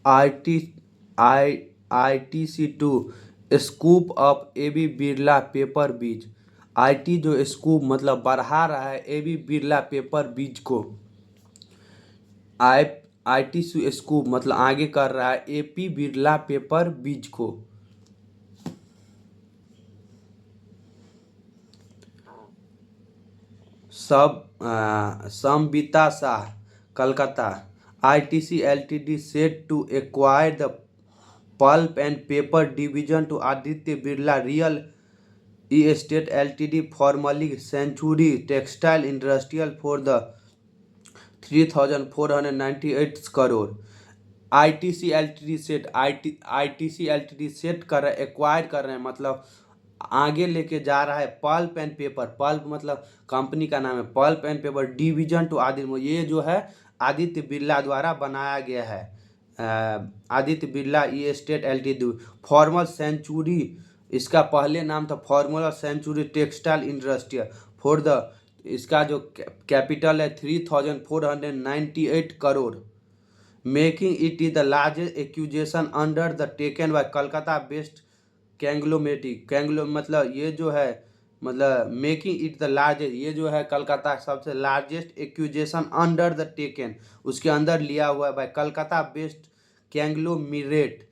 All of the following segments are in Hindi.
IT ITC2 scoop up AB Birla paper बीज। IT जो स्कूप मतलब बढ़ा रहा है AB बिरला पेपर बीज को। ITC स्कूप मतलब आगे कर रहा है AP बिरला पेपर बीज को। Sambita Shah Calcutta. ITC Ltd said to acquire the pulp and paper division to Aditya Birla Real Estate Ltd, formerly Century Textile Industrial, for the 3,498 crore। ITC Ltd set ITC Ltd set कर रहा है, एक्वायर कर रहे हैं मतलब आगे लेके जा रहा है पल्प एंड पेपर। पल्प मतलब कंपनी का नाम है, pulp and paper division to Aditya, ये जो है आदित्य बिरला द्वारा बनाया गया है। Aditya Birla estate LTD, formal century, इसका पहले नाम था formula century textile industrial, for the, इसका जो कैपिटल है 3,498 crore, making it is the largest acquisition under the taken by Calcutta based conglomerate. मतलब ये जो है मतलब मेकिंग इट द लार्जेस्ट, ये जो है कलकत्ता सबसे largest acquisition under the taken, उसके अंदर लिया हुआ है बाय कलकत्ता बेस्ड कैंग्लोमेरेट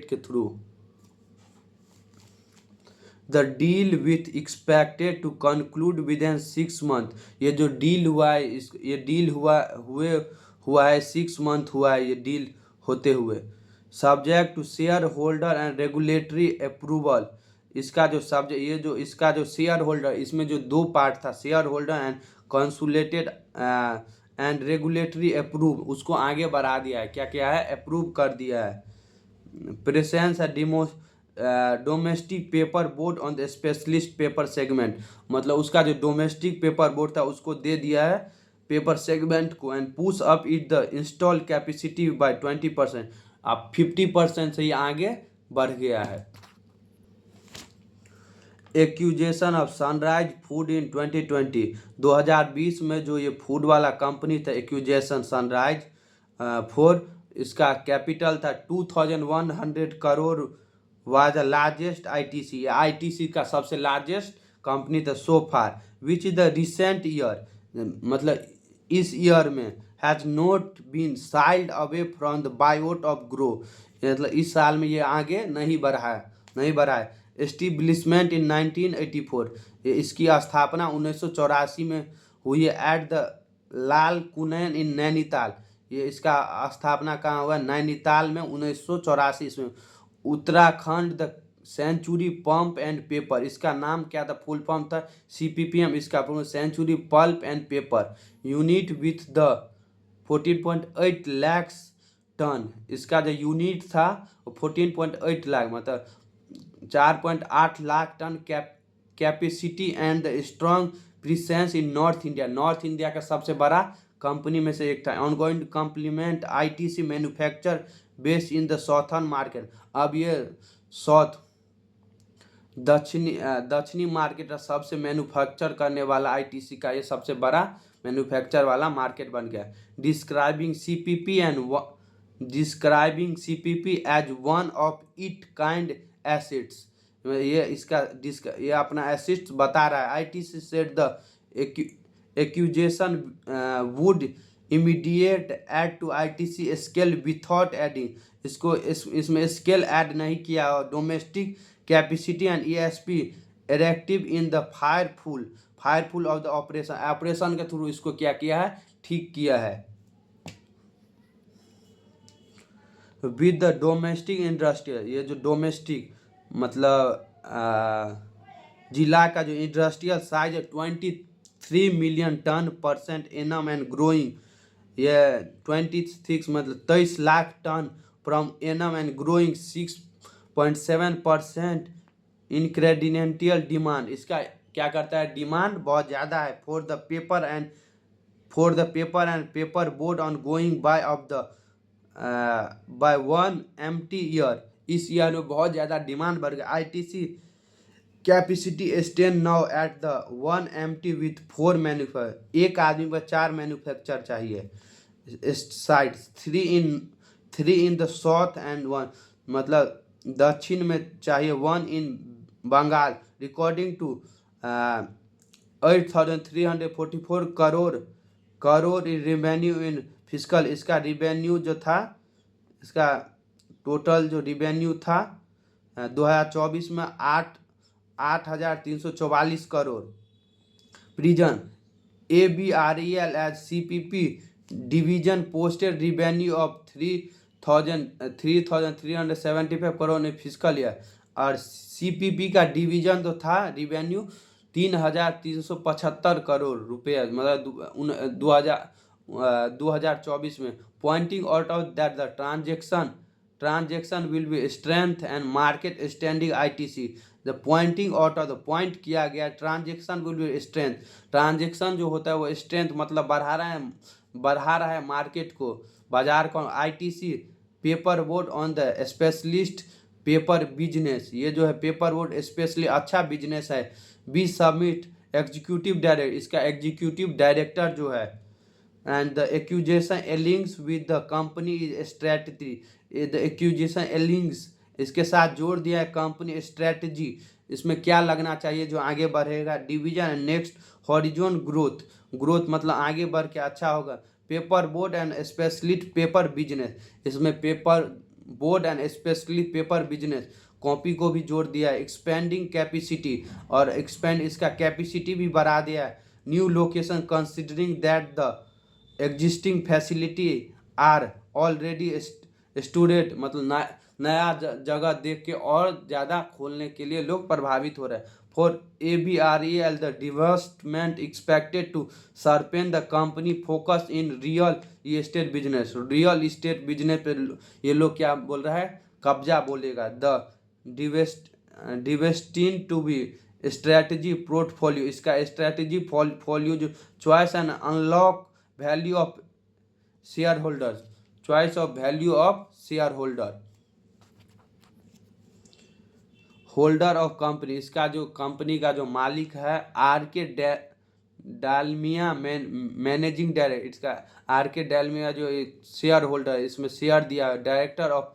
के थ्रू। The deal with expected to conclude within 6 month. ये जो डील हुआ है ये डील हुआ है 6 मंथ हुआ है ये डील होते हुए। Subject to shareholder and regulatory approval. इसका जो सब्जेक्ट, ये जो इसका जो शेयर होल्डर, इसमें जो दो पार्ट था, share holder and consolidated and regulatory approve, उसको आगे बढ़ा दिया है। क्या क्या है, अप्रूव कर दिया है। Presence domestic paper board on the specialist paper segment, मतलब उसका जो डोमेस्टिक पेपर बोर्ड था उसको दे दिया है पेपर सेगमेंट को। And push up it the install capacity by 20%, अब 50% से ही आगे बढ़ गया है। Acquisition of Sunrise food in 2020, 2020 में जो ये फूड वाला कंपनी था एक्यूजेशन सनराइज फॉर, इसका कैपिटल था 2,100 crore, was the largest ITC, ITC का सबसे लार्जेस्ट कंपनी था so far, which is the recent year, मतलब इस ईयर में has not been child away from the Biot of grow, मतलब इस साल में ये आगे नहीं बढ़ा है। एस्टिब्लिशमेंट इन 1984, इसकी स्थापना 1984 में हुई है at the Lal Kuan in Nainital, ये इसका स्थापना कहाँ हुआ, नैनीताल में 1984 में। Uttarakhand the Century pump and paper, इसका नाम क्या था, फुल फॉर्म था CPPM, इसका Century pulp and paper unit with the 14.8 lakh ton, इसका जो यूनिट था वो 14.8 लाख मतलब 4.8 lakh ton capacity and the strong presence in North India, North India का सबसे बड़ा कंपनी में से एक था। Ongoing complement ITC manufacture based in the southern market, अब ये साउथ दक्षिणी मार्केट सबसे मैन्युफैक्चर करने वाला ITC का ये सबसे बड़ा मैन्युफैक्चर वाला मार्केट बन गया। Describing CPP as one of it kind acids, ये ये अपना एसिड्स बता रहा है। ITC said the acquisition would immediate add to ITC scale without adding, इसमें स्केल ऐड नहीं किया, domestic capacity and ESP effective in the fireful of the operation के थ्रू इसको क्या किया है, ठीक किया है। विद द डोमेस्टिक इंडस्ट्रियल, ये जो डोमेस्टिक मतलब जिला का जो इंडस्ट्रियल साइज है 23 million ton % annum and growing, ये 26 मतलब 23 lakh ton from annum and growing 6.7% incremental demand, इसका क्या करता है, डिमांड बहुत ज़्यादा है। For the paper and paper board on going by of the by 1 MT year, इस ईयर में बहुत ज़्यादा डिमांड बढ़ गया। ITC capacity stand now at the 1 MT with 4 manufacture, एक आदमी पर 4 मैन्युफैक्चर चाहिए। Sites 3 3 in the south and 1 मतलब दक्षिण में चाहिए, 1 इन बंगाल, रिकॉर्डिंग टू 8,344 करोड़ रेवेन्यू इन फिजिकल। इसका रिवेन्यू जो था, इसका टोटल जो रिवेन्यू था 2024 में 8,344 करोड़। प्रिजन ABREL as CPP division posted revenue of 3,375 crore in physical year. और CPP का डिवीजन तो था रिवेन्यू 3,375 करोड़ रुपये, मतलब 2024 में। Pointing out of that the transaction will be strength and market standing ITC। The pointing out of the point किया गया transaction will be strength. Transaction जो होता है वो स्ट्रेंथ मतलब बढ़ा रहा है मार्केट को, बाजार को। ITC paper board on the specialist paper business, ये जो है पेपर बोर्ड स्पेशली अच्छा बिजनेस है। बी सबमिट एग्जीक्यूटिव डायरेक्टर, इसका एग्जीक्यूटिव डायरेक्टर जो है। And the acquisition aligns with the company strategy, the acquisition aligns इसके साथ जोड़ दिया है कंपनी स्ट्रेटजी, इसमें क्या लगना चाहिए जो आगे बढ़ेगा। डिवीजन नेक्स्ट हॉरिजॉन ग्रोथ मतलब आगे बढ़ के अच्छा होगा। Paper board and specialist paper business, इसमें paper board and specially paper business copy को भी जोड़ दिया है। एक्सपेंडिंग कैपेसिटी, और एक्सपेंड इसका कैपेसिटी भी बढ़ा दिया है। New location considering that the existing facility are already student, मतलब नया जगह देख के और ज़्यादा खोलने के लिए लोग प्रभावित हो रहे हैं। For ABREL the divestment expected to sharpen the company focus in real estate business. Real estate business पे ये लोग क्या बोल रहा है, कब्जा बोलेगा। The divesting to be strategy portfolio, इसका स्ट्रेटजी पोर्टफोलियो जो choice and unlock value of share holders, choice of value of share holder of company, इसका जो कंपनी का जो मालिक है RK डालमिया मैनेजिंग डायरेक्टर, इसका RK डालमिया जो शेयर होल्डर है, इसमें शेयर दिया है। Director of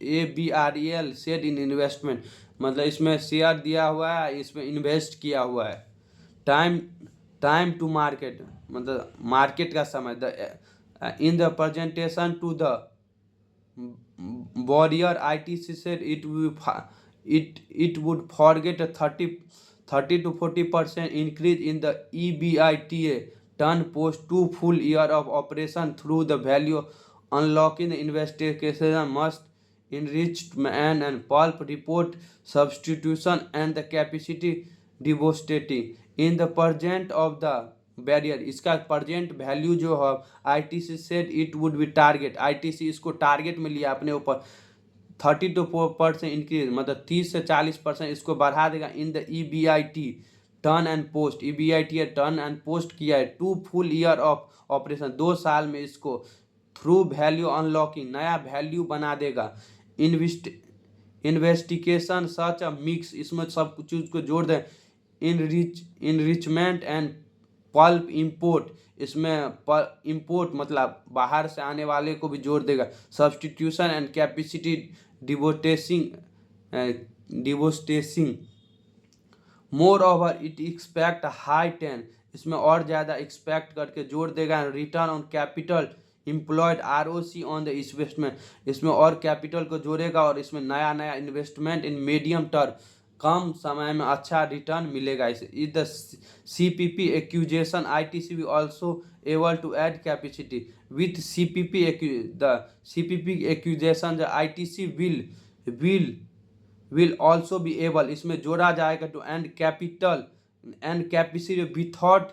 ABREL said in investment, मतलब इसमें शेयर दिया हुआ है, इसमें इन्वेस्ट किया हुआ है। टाइम टू मार्केट मतलब मार्केट का समय। In the presentation to the Warrior ITC said it would forget a 30 to 40% increase in the EBITDA turn post 2 full year of operation through the value unlocking the investigation must enrichment and pulp report substitution and the capacity devastating in the present of the barrier. इसका प्रजेंट वैल्यू जो है ITC said it would be target, ITC इसको टारगेट में लिया अपने ऊपर 30 to 4% इंक्रीज, मतलब 30 से 40% इसको बढ़ा देगा। In the EBIT turn and post, EBIT turn and post किया है 2 फुल ईयर ऑफ ऑपरेशन, 2 साल में इसको थ्रू वैल्यू अनलॉकिंग नया वैल्यू बना देगा। इन्वेस्टिगेशन सच अ मिक्स, इसमें सब चीज़ को जोड़ दें। इनरिचमेंट एंड पल्प इंपोर्ट, इसमें इंपोर्ट मतलब बाहर से आने वाले को भी जोड़ देगा। Substitution and capacity debottlenecking more over it expect high 10, इसमें और ज़्यादा एक्सपेक्ट करके जोड़ देगा। Return on capital employed ROC on the investment, इसमें और कैपिटल को जोड़ेगा और इसमें नया इन्वेस्टमेंट इन मीडियम टर्म कम समय में अच्छा रिटर्न मिलेगा। इस द CPP एक्यूजेशन ITC भी also able to add capacity with CPP the CPP acquisition the ITC will also be able, इसमें जोड़ा जाएगा to and capacity without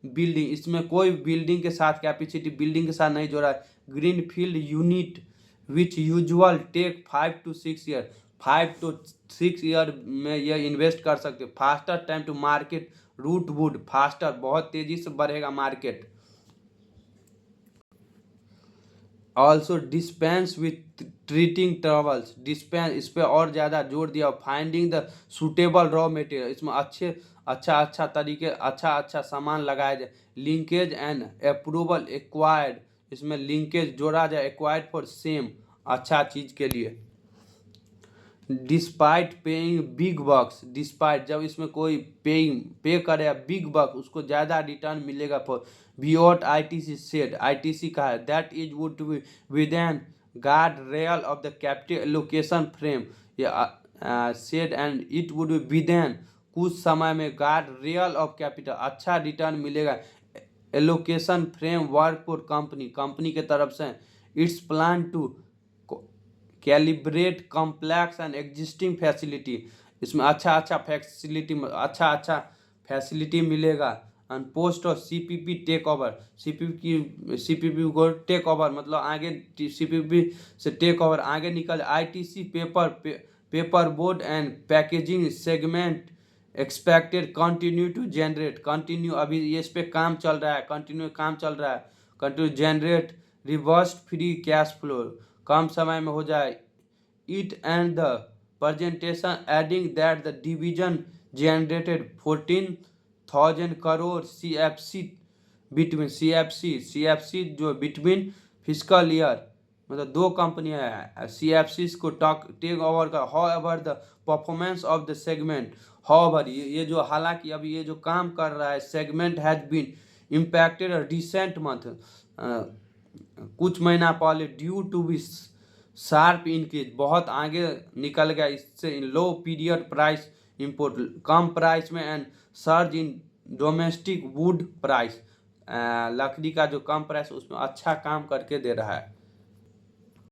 building, इसमें कोई बिल्डिंग के साथ कैपेसिटी बिल्डिंग के साथ नहीं जोड़ा। Greenfield unit which usual take 5 to 6 year, 5 to 6 year में यह इन्वेस्ट कर सकते। Faster time to market route would, faster बहुत तेजी से बढ़ेगा market. Also dispense with treating troubles, dispense इस पर और ज़्यादा जोर दिया। Finding the suitable raw material, इसमें अच्छा तरीके अच्छा सामान लगाया जाए। लिंकेज एंड अप्रूवल एक्वायर्ड इसमें लिंकेज जोड़ा जाए, एक्वायर्ड फॉर सेम, अच्छा चीज़ के लिए। डिस्पाइट पेइंग बिग बक्स, डिस्पाइट जब इसमें कोई पे करे बिग बक, उसको ज़्यादा रिटर्न मिलेगा। फॉर विओट आईटीसी सेड, आईटीसी का है that is would with an guard rail of the capital allocation frame, ये said and it would with an, कुछ समय में गार्ड रियल ऑफ कैपिटल, अच्छा रिटर्न मिलेगा allocation framework for company, company के तरफ से। Its plan to calibrate complex and existing facility, इसमें अच्छा फैसिलिटी मिलेगा। एंड पोस्ट और सीपीपी टेक ओवर, सीपीपी को टेक ओवर मतलब आगे सीपीपी से टेक ओवर आगे निकल। ITC paper board and packaging segment expected continue to generate, continue अभी ये इस पे काम चल रहा है, continue generate reverse free cash flow, कम समय में हो जाए। It and the presentation adding that the division generated 14,000 crore CFC between, CFC जो बिटवीन फिजिकल ईयर, मतलब दो कंपनियां हैं सीएफसी को टेक ओवर का। However the performance of the segment, however ये जो हालांकि अभी ये जो काम कर रहा है segment has been impacted recent month, कुछ महीना पहले due to be sharp increase, बहुत आगे निकल गया इससे in low period price import, कम प्राइस में, and surge in domestic wood price, लकड़ी का जो कम प्राइस उसमें अच्छा काम करके दे रहा है।